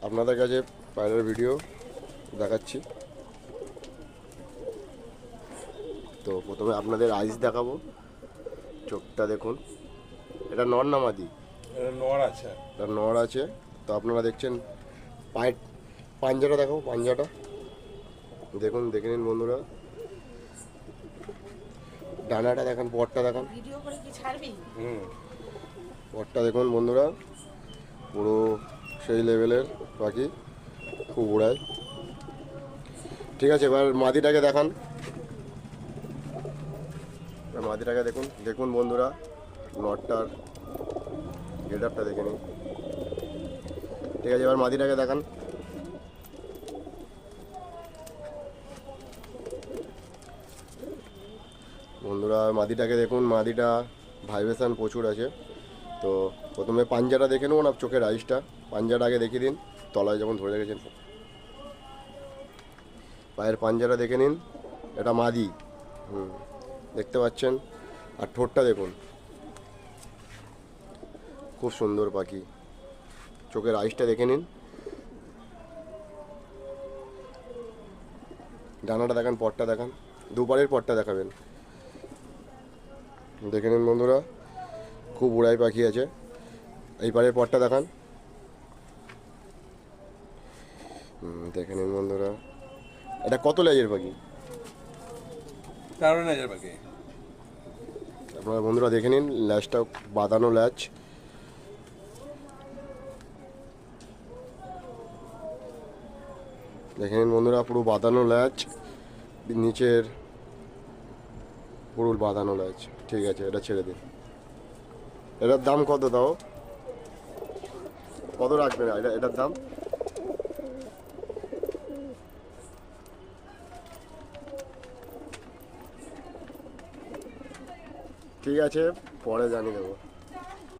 আপনাদের কাছে পায়রার ভিডিও দেখাচ্ছি। তো প্রথমে আপনাদের আইস দেখাবো। চোখটা দেখুন, এটা নর না মাদি? নর আছে। এটা নর আছে। তো আপনারা দেখছেন পায়ের পাঞ্জাটা দেখাবো, পাঞ্জাটা দেখুন, দেখে নিন বন্ধুরা। ডানাটা দেখান, পরটা দেখান। ভিডিও করে কি ছাড়বি? পরটা দেখুন বন্ধুরা, পুরো সেই লেভেলের পাখি, খুব উড়ায়। ঠিক আছে, এবার মাদিটাকে দেখান। মাদিটাকে দেখুন, দেখুন বন্ধুরা, নটটার গেট আপটা দেখে নিন। ঠিক আছে, এবার মাদিটাকে দেখান। বন্ধুরা মাদিটাকে দেখুন, মাদিটা ভাইব্রেশন প্রচুর আছে। তো প্রথমে পাঞ্জাটা দেখে নেবো না, চোখের আইসটা। পাঞ্জাটা আগে দেখিয়ে দিন, তলায় যখন ধরে রেখেছেন। পায়ের পাঞ্জাটা দেখে নিন, এটা মাদি। দেখতে পাচ্ছেন। আর ঠোঁটটা দেখুন, খুব সুন্দর পাখি। চোখের আইসটা দেখে নিন। ডানাটা দেখান, পটটা দেখান, দুপারের পটটা দেখাবেন। দেখে নিন বন্ধুরা, খুব উড়াই পাখি আছে। এই পারের পটটা দেখান। দেখে নিন বন্ধুরা, এটা কত লেজের পাখি? 13 লেজের পাখি। আপনারা বন্ধুরা দেখে নিন, ল্যাজটা বাঁধানো ল্যাজ। দেখে নিন বন্ধুরা, পুরো বাঁধানো ল্যাজ, নিচের পুরো বাঁধানো ল্যাজ। ঠিক আছে, এটা ছেড়ে দিন। এটার দাম কত দাও? কত রাখবেন এটার দাম? ঠিক আছে, পরে জানিয়ে দেবো।